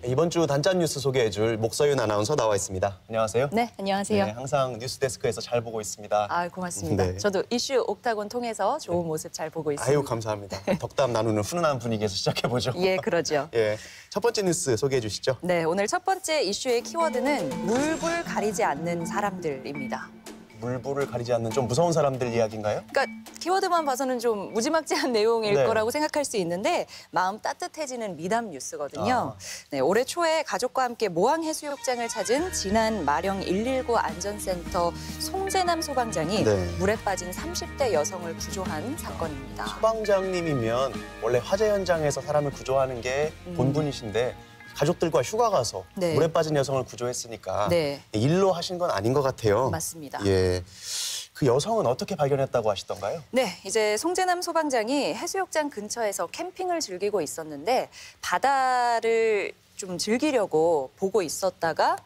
이번 주 단짠 뉴스 소개해줄 목서윤 아나운서 나와 있습니다. 안녕하세요. 네, 안녕하세요. 네, 항상 뉴스데스크에서 잘 보고 있습니다. 아, 고맙습니다. 네. 저도 이슈 옥타곤 통해서 좋은 모습 잘 보고 있습니다. 아유, 감사합니다. 덕담 나누는 훈훈한 분위기에서 시작해보죠. 예, 그러죠. 예, 첫 번째 뉴스 소개해 주시죠. 네, 오늘 첫 번째 이슈의 키워드는 물불 가리지 않는 사람들입니다. 물불을 가리지 않는 좀 무서운 사람들 이야기인가요? 그러니까 키워드만 봐서는 좀 무지막지한 내용일 네. 거라고 생각할 수 있는데 마음 따뜻해지는 미담 뉴스거든요. 네, 올해 초에 가족과 함께 모항해수욕장을 찾은 진안 마령 119 안전센터 송재남 소방장이 네. 물에 빠진 30대 여성을 구조한 사건입니다. 소방장님이면 원래 화재 현장에서 사람을 구조하는 게 본분이신데 가족들과 휴가 가서 네. 물에 빠진 여성을 구조했으니까 네. 일로 하신 건 아닌 것 같아요. 맞습니다. 예, 그 여성은 어떻게 발견했다고 하시던가요? 네, 이제 송재남 소방장이 해수욕장 근처에서 캠핑을 즐기고 있었는데 바다를 좀 즐기려고 보고 있었다가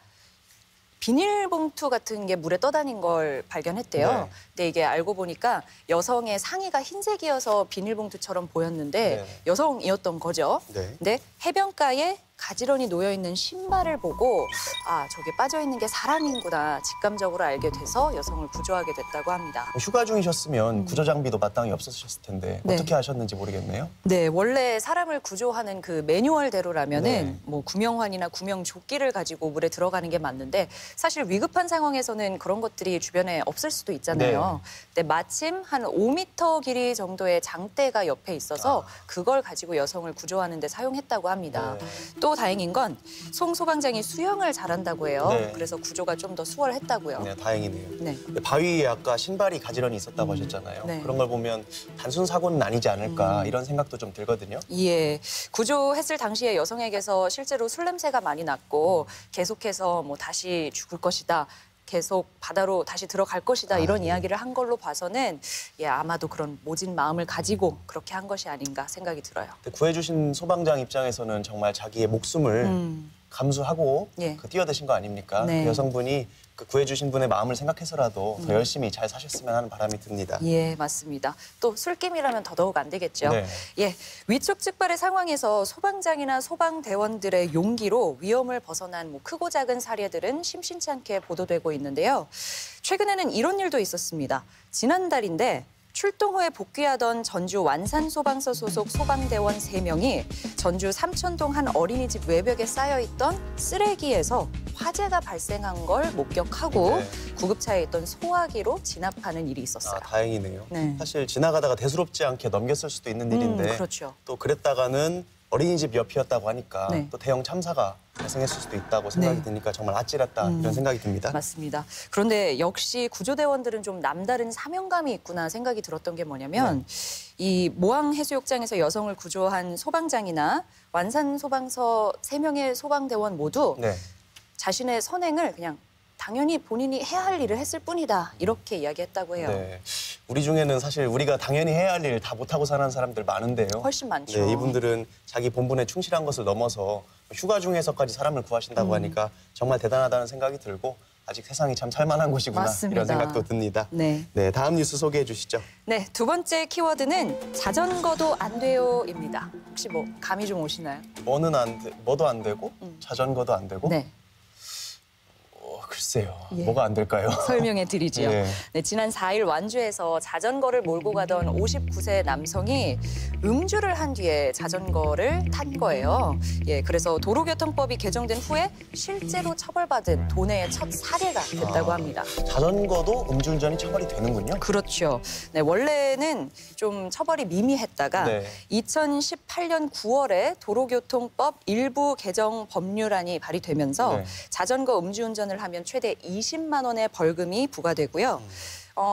비닐봉투 같은 게 물에 떠다닌 걸 발견했대요. 네. 근데 이게 알고 보니까 여성의 상의가 흰색이어서 비닐봉투처럼 보였는데 네. 여성이었던 거죠. 네. 근데 해변가에 가지런히 놓여있는 신발을 보고 아, 저게 빠져있는 게 사람이구나 직감적으로 알게 돼서 여성을 구조하게 됐다고 합니다. 휴가 중이셨으면 구조 장비도 마땅히 없으셨을 텐데 네. 어떻게 하셨는지 모르겠네요. 네, 원래 사람을 구조하는 그 매뉴얼대로라면은 네. 뭐 구명환이나 구명조끼를 가지고 물에 들어가는 게 맞는데 사실 위급한 상황에서는 그런 것들이 주변에 없을 수도 있잖아요. 근데 마침 한 5m 길이 정도의 장대가 옆에 있어서 그걸 가지고 여성을 구조하는 데 사용했다고 합니다. 네. 또 다행인 건 송 소방장이 수영을 잘한다고 해요. 네. 그래서 구조가 좀 더 수월했다고요. 네, 다행이네요. 네. 바위에 아까 신발이 가지런히 있었다고 하셨잖아요. 네. 그런 걸 보면 단순 사고는 아니지 않을까 이런 생각도 좀 들거든요. 예, 구조했을 당시에 여성에게서 실제로 술 냄새가 많이 났고 계속해서 뭐 다시 죽을 것이다. 계속 바다로 다시 들어갈 것이다 이런 이야기를 한 걸로 봐서는 예, 아마도 그런 모진 마음을 가지고 그렇게 한 것이 아닌가 생각이 들어요. 구해주신 소방장 입장에서는 정말 자기의 목숨을 감수하고 예. 뛰어드신 거 아닙니까? 네. 그 여성분이 그 구해주신 분의 마음을 생각해서라도 더 열심히 잘 사셨으면 하는 바람이 듭니다. 예, 맞습니다. 또 술김이라면 더더욱 안 되겠죠. 네. 예, 위촉 즉발의 상황에서 소방장이나 소방대원들의 용기로 위험을 벗어난 뭐 크고 작은 사례들은 심심치 않게 보도되고 있는데요. 최근에는 이런 일도 있었습니다. 지난달인데 출동 후에 복귀하던 전주 완산소방서 소속 소방대원 3명이 전주 삼천동 한 어린이집 외벽에 쌓여있던 쓰레기에서 화재가 발생한 걸 목격하고 네. 구급차에 있던 소화기로 진압하는 일이 있었어요. 아, 다행이네요. 네. 사실 지나가다가 대수롭지 않게 넘겼을 수도 있는 일인데 그렇죠. 또 그랬다가는 어린이집 옆이었다고 하니까 네. 또 대형 참사가 발생했을 수도 있다고 생각이 네. 드니까 정말 아찔했다 이런 생각이 듭니다. 맞습니다. 그런데 역시 구조대원들은 좀 남다른 사명감이 있구나 생각이 들었던 게 뭐냐면 이 모항해수욕장에서 여성을 구조한 소방장이나 완산소방서 3명의 소방대원 모두 네. 자신의 선행을 그냥 당연히 본인이 해야 할 일을 했을 뿐이다 이렇게 이야기했다고 해요. 네. 우리 중에는 사실 우리가 당연히 해야 할 일 다 못하고 사는 사람들 많은데요. 훨씬 많죠. 네, 이분들은 자기 본분에 충실한 것을 넘어서 휴가 중에서까지 사람을 구하신다고 하니까 정말 대단하다는 생각이 들고 아직 세상이 참 살만한 곳이구나 맞습니다. 이런 생각도 듭니다. 네. 네, 다음 뉴스 소개해 주시죠. 네, 두 번째 키워드는 자전거도 안 돼요입니다. 혹시 뭐 감이 좀 오시나요? 뭐도 안 되고 자전거도 안 되고 네. 글쎄요. 예. 뭐가 안 될까요? 설명해 드리죠. 예. 네, 지난 4일 완주에서 자전거를 몰고 가던 59세 남성이 음주를 한 뒤에 자전거를 탄 거예요. 예, 그래서 도로교통법이 개정된 후에 실제로 처벌받은 도내의 첫 사례가 됐다고 합니다. 자전거도 음주운전이 처벌이 되는군요. 그렇죠. 네, 원래는 좀 처벌이 미미했다가 네. 2018년 9월에 도로교통법 일부 개정 법률안이 발의되면서 네. 자전거 음주운전을 하면 최대 20만 원의 벌금이 부과되고요.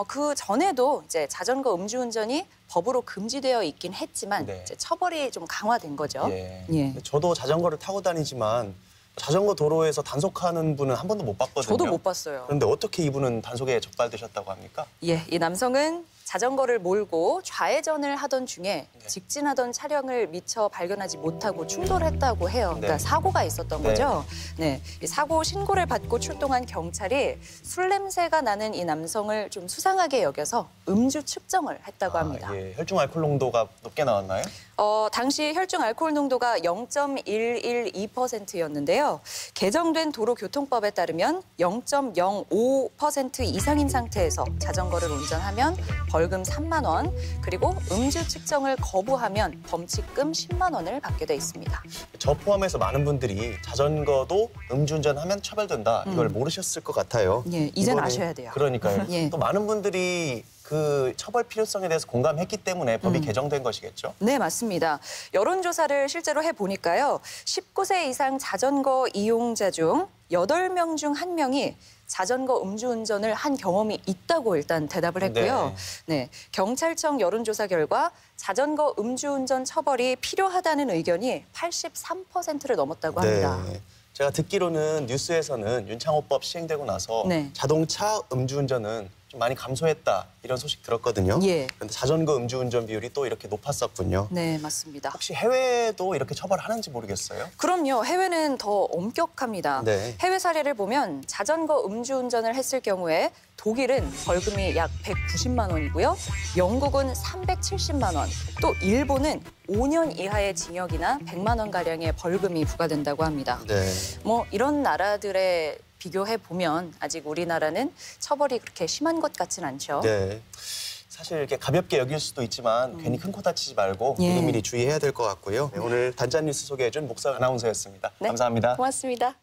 그 전에도 이제 자전거 음주운전이 법으로 금지되어 있긴 했지만 네. 이제 처벌이 좀 강화된 거죠. 예. 예. 저도 자전거를 타고 다니지만 자전거 도로에서 단속하는 분은 한 번도 못 봤거든요. 저도 못 봤어요. 그런데 어떻게 이분은 단속에 적발되셨다고 합니까? 예, 이 남성은 자전거를 몰고 좌회전을 하던 중에 직진하던 차량을 미처 발견하지 못하고 충돌했다고 해요. 그러니까 네. 사고가 있었던 네. 거죠. 네, 이 사고 신고를 받고 출동한 경찰이 술 냄새가 나는 이 남성을 좀 수상하게 여겨서 음주 측정을 했다고 합니다. 예. 혈중 알코올 농도가 높게 나왔나요? 당시 혈중 알코올 농도가 0.112%였는데요. 개정된 도로교통법에 따르면 0.05% 이상인 상태에서 자전거를 운전하면 벌금 3만 원, 그리고 음주 측정을 거부하면 범칙금 10만 원을 받게 돼 있습니다. 저 포함해서 많은 분들이 자전거도 음주운전하면 처벌된다. 이걸 모르셨을 것 같아요. 예, 이젠 이번에- 아셔야 돼요. 그러니까요. 예. 또 많은 분들이 그 처벌 필요성에 대해서 공감했기 때문에 법이 개정된 것이겠죠. 네, 맞습니다. 여론조사를 실제로 해보니까요. 19세 이상 자전거 이용자 중 8명 중 1명이 자전거 음주운전을 한 경험이 있다고 일단 대답을 했고요. 네, 경찰청 여론조사 결과 자전거 음주운전 처벌이 필요하다는 의견이 83%를 넘었다고 합니다. 네. 제가 듣기로는 뉴스에서는 윤창호법 시행되고 나서 네. 자동차 음주운전은 좀 많이 감소했다 이런 소식 들었거든요. 예. 그런데 자전거 음주운전 비율이 또 이렇게 높았었군요. 네, 맞습니다. 혹시 해외도 이렇게 처벌하는지 모르겠어요? 그럼요. 해외는 더 엄격합니다. 네. 해외 사례를 보면 자전거 음주운전을 했을 경우에 독일은 벌금이 약 190만 원이고요. 영국은 370만 원, 또 일본은 5년 이하의 징역이나 100만 원 가량의 벌금이 부과된다고 합니다. 네. 뭐 이런 나라들에 비교해 보면 아직 우리나라는 처벌이 그렇게 심한 것 같진 않죠. 네. 사실 이렇게 가볍게 여길 수도 있지만 괜히 큰 코 다치지 말고 예. 미리미리 주의해야 될 것 같고요. 네, 오늘 단짠 뉴스 소개해준 목사 아나운서였습니다. 네, 감사합니다. 고맙습니다.